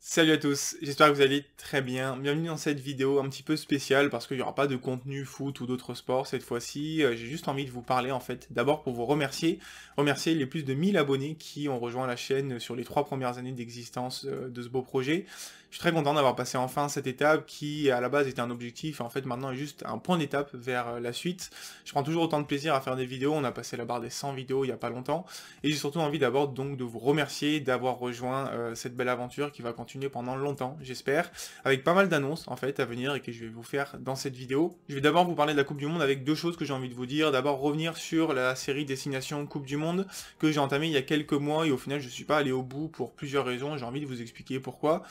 Salut à tous, j'espère que vous allez très bien. Bienvenue dans cette vidéo un petit peu spéciale parce qu'il n'y aura pas de contenu foot ou d'autres sports cette fois-ci. J'ai juste envie de vous parler en fait, d'abord pour vous remercier les plus de 1000 abonnés qui ont rejoint la chaîne sur les 3 premières années d'existence de ce beau projet. Je suis très content d'avoir passé enfin cette étape qui à la base était un objectif et en fait maintenant est juste un point d'étape vers la suite. Je prends toujours autant de plaisir à faire des vidéos, on a passé la barre des 100 vidéos il n'y a pas longtemps et j'ai surtout envie d'abord donc de vous remercier d'avoir rejoint cette belle aventure qui va continuer pendant longtemps, j'espère, avec pas mal d'annonces en fait à venir et que je vais vous faire dans cette vidéo. Je vais d'abord vous parler de la Coupe du Monde avec deux choses que j'ai envie de vous dire. D'abord revenir sur la série Destination Coupe du Monde que j'ai entamée il y a quelques mois et au final je suis pas allé au bout pour plusieurs raisons, j'ai envie de vous expliquer pourquoi.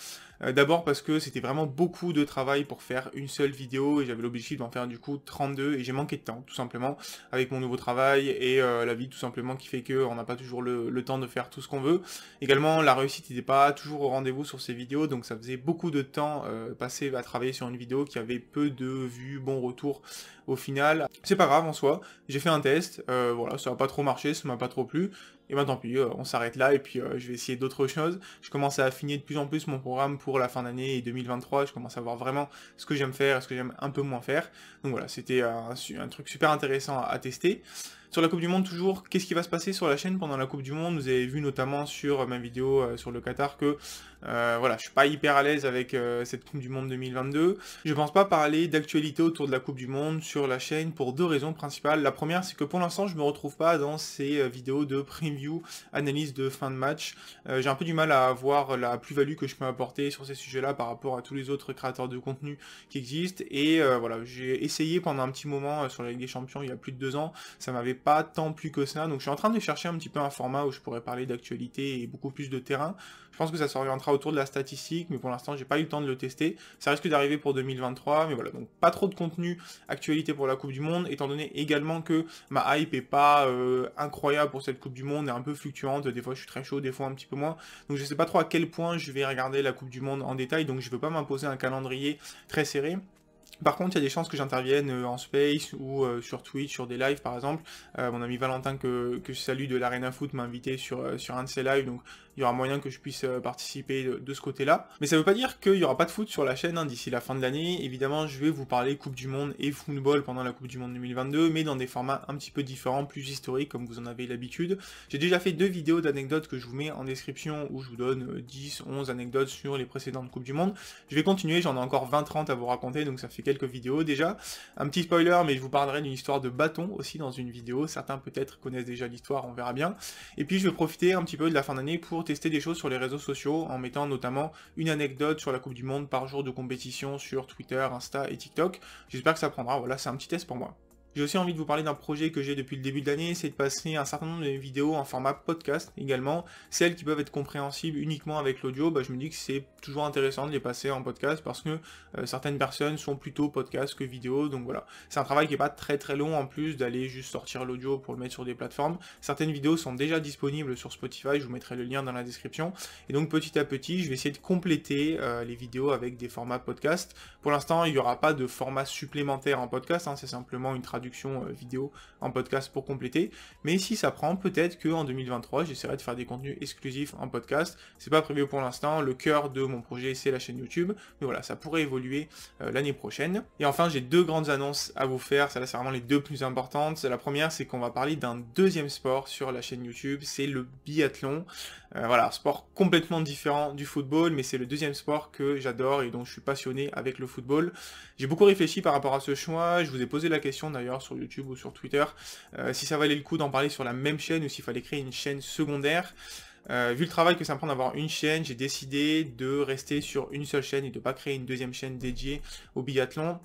D'abord parce que c'était vraiment beaucoup de travail pour faire une seule vidéo et j'avais l'objectif d'en faire du coup 32 et j'ai manqué de temps tout simplement avec mon nouveau travail et la vie tout simplement qui fait qu'on n'a pas toujours le temps de faire tout ce qu'on veut. Également la réussite n'était pas toujours au rendez-vous sur ces vidéos donc ça faisait beaucoup de temps passé à travailler sur une vidéo qui avait peu de vues, bon retour au final. C'est pas grave en soi, j'ai fait un test, voilà, ça n'a pas trop marché, ça m'a pas trop plu, et ben tant pis, on s'arrête là, et puis je vais essayer d'autres choses. Je commence à affiner de plus en plus mon programme pour la fin d'année et 2023, je commence à voir vraiment ce que j'aime faire et ce que j'aime un peu moins faire. Donc voilà, c'était un truc super intéressant à tester. Sur la Coupe du Monde toujours, qu'est-ce qui va se passer sur la chaîne pendant la Coupe du Monde? Vous avez vu notamment sur ma vidéo sur le Qatar que voilà, je suis pas hyper à l'aise avec cette Coupe du Monde 2022. Je pense pas parler d'actualité autour de la Coupe du Monde sur la chaîne pour deux raisons principales. La première, c'est que pour l'instant, je me retrouve pas dans ces vidéos de preview, analyse de fin de match. J'ai un peu du mal à voir la plus-value que je peux apporter sur ces sujets-là par rapport à tous les autres créateurs de contenu qui existent. Et voilà, j'ai essayé pendant un petit moment sur la Ligue des Champions il y a plus de 2 ans. Ça m'avait pas tant plu que ça, donc je suis en train de chercher un petit peu un format où je pourrais parler d'actualité et beaucoup plus de terrain. Je pense que ça s'orientera autour de la statistique, mais pour l'instant j'ai pas eu le temps de le tester. Ça risque d'arriver pour 2023, mais voilà, donc pas trop de contenu actualité pour la Coupe du Monde, étant donné également que ma hype est pas incroyable pour cette Coupe du Monde, est un peu fluctuante, des fois je suis très chaud, des fois un petit peu moins, donc je sais pas trop à quel point je vais regarder la Coupe du Monde en détail, donc je veux pas m'imposer un calendrier très serré. Par contre, il y a des chances que j'intervienne en space ou sur Twitch, sur des lives par exemple. Mon ami Valentin que je salue de l'Arena Foot m'a invité sur un de ses lives, donc il y aura moyen que je puisse participer de ce côté-là. Mais ça veut pas dire qu'il y aura pas de foot sur la chaîne d'ici la fin de l'année. Évidemment, je vais vous parler Coupe du Monde et football pendant la Coupe du Monde 2022, mais dans des formats un petit peu différents, plus historiques, comme vous en avez l'habitude. J'ai déjà fait 2 vidéos d'anecdotes que je vous mets en description, où je vous donne 10, 11 anecdotes sur les précédentes Coupes du Monde. Je vais continuer, j'en ai encore 20-30 à vous raconter, donc ça fait quelques vidéos déjà. Un petit spoiler, mais je vous parlerai d'une histoire de bâton aussi dans une vidéo. Certains peut-être connaissent déjà l'histoire, on verra bien. Et puis je vais profiter un petit peu de la fin d'année pour tester des choses sur les réseaux sociaux, en mettant notamment une anecdote sur la Coupe du Monde par jour de compétition sur Twitter, Insta et TikTok. J'espère que ça prendra, voilà, c'est un petit test pour moi. J'ai aussi envie de vous parler d'un projet que j'ai depuis le début de l'année, c'est de passer un certain nombre de vidéos en format podcast également, celles qui peuvent être compréhensibles uniquement avec l'audio. Je me dis que c'est toujours intéressant de les passer en podcast parce que certaines personnes sont plutôt podcast que vidéo, donc voilà. C'est un travail qui est pas très très long en plus d'aller juste sortir l'audio pour le mettre sur des plateformes. Certaines vidéos sont déjà disponibles sur Spotify, je vous mettrai le lien dans la description, et donc petit à petit je vais essayer de compléter les vidéos avec des formats podcast. Pour l'instant il n'y aura pas de format supplémentaire en podcast, c'est simplement une traduction vidéo en podcast pour compléter, mais si ça prend, peut-être qu'en 2023 j'essaierai de faire des contenus exclusifs en podcast. C'est pas prévu pour l'instant, le cœur de mon projet c'est la chaîne YouTube, mais voilà, ça pourrait évoluer l'année prochaine. Et enfin j'ai 2 grandes annonces à vous faire, ça là c'est vraiment les 2 plus importantes. La première, c'est qu'on va parler d'un deuxième sport sur la chaîne YouTube, c'est le biathlon. Voilà, sport complètement différent du football, mais c'est le deuxième sport que j'adore et dont je suis passionné avec le football. J'ai beaucoup réfléchi par rapport à ce choix, je vous ai posé la question d'ailleurs sur YouTube ou sur Twitter, si ça valait le coup d'en parler sur la même chaîne ou s'il fallait créer une chaîne secondaire. Vu le travail que ça me prend d'avoir une chaîne, j'ai décidé de rester sur une seule chaîne et de ne pas créer une deuxième chaîne dédiée au biathlon.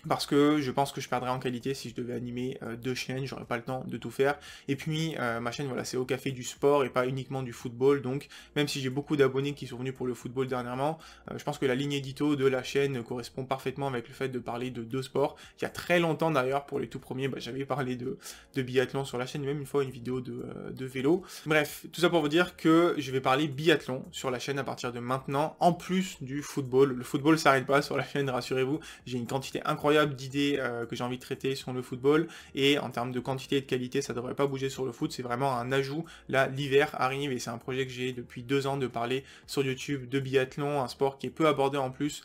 Parce que je pense que je perdrais en qualité si je devais animer 2 chaînes, j'aurais pas le temps de tout faire. Et puis ma chaîne, voilà, c'est au café du sport et pas uniquement du football, donc même si j'ai beaucoup d'abonnés qui sont venus pour le football dernièrement, je pense que la ligne édito de la chaîne correspond parfaitement avec le fait de parler de 2 sports. Il y a très longtemps d'ailleurs, pour les tout premiers, j'avais parlé de biathlon sur la chaîne, même une fois une vidéo de vélo. Bref, tout ça pour vous dire que je vais parler biathlon sur la chaîne à partir de maintenant, en plus du football. Le football s'arrête pas sur la chaîne, rassurez-vous, j'ai une quantité incroyable incroyable d'idées que j'ai envie de traiter sur le football, et en termes de quantité et de qualité, ça devrait pas bouger sur le foot, c'est vraiment un ajout. Là, l'hiver arrive, et c'est un projet que j'ai depuis 2 ans de parler sur YouTube de biathlon, un sport qui est peu abordé en plus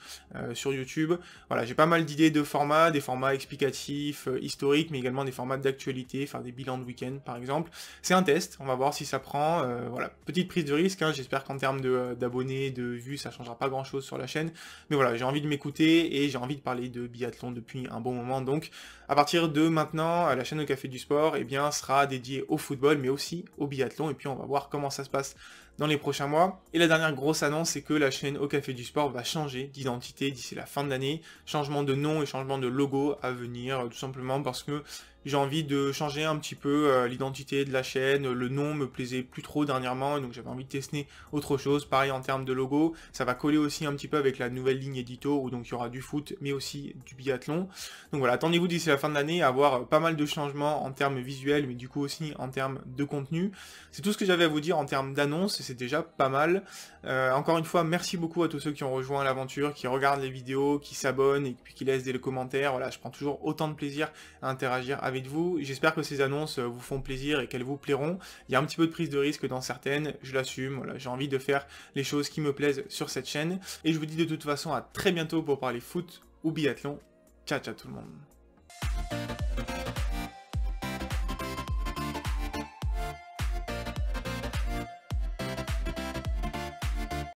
sur YouTube. Voilà, j'ai pas mal d'idées de formats, des formats explicatifs, historiques, mais également des formats d'actualité, faire des bilans de week-end par exemple. C'est un test, on va voir si ça prend. Voilà, petite prise de risque, hein, j'espère qu'en termes d'abonnés, de vues, ça changera pas grand chose sur la chaîne. Mais voilà, j'ai envie de m'écouter et j'ai envie de parler de biathlon depuis un bon moment. Donc à partir de maintenant, la chaîne Au Café du Sport, eh bien, sera dédiée au football, mais aussi au biathlon. Et puis on va voir comment ça se passe dans les prochains mois. Et la dernière grosse annonce, c'est que la chaîne Au Café du Sport va changer d'identité d'ici la fin de l'année. Changement de nom et changement de logo à venir, tout simplement parce que j'ai envie de changer un petit peu l'identité de la chaîne. Le nom me plaisait plus trop dernièrement, donc j'avais envie de tester autre chose. Pareil en termes de logo, ça va coller aussi un petit peu avec la nouvelle ligne édito, où donc il y aura du foot, mais aussi du biathlon. Donc voilà, attendez-vous d'ici la fin de l'année à avoir pas mal de changements en termes visuels, mais du coup aussi en termes de contenu. C'est tout ce que j'avais à vous dire en termes d'annonces, et c'est déjà pas mal. Encore une fois, merci beaucoup à tous ceux qui ont rejoint l'aventure, qui regardent les vidéos, qui s'abonnent et puis qui laissent des commentaires. Voilà, je prends toujours autant de plaisir à interagir avec vous. J'espère que ces annonces vous font plaisir et qu'elles vous plairont. Il y a un petit peu de prise de risque dans certaines, je l'assume. Voilà, j'ai envie de faire les choses qui me plaisent sur cette chaîne. Et je vous dis de toute façon à très bientôt pour parler foot ou biathlon. Ciao ciao tout le monde.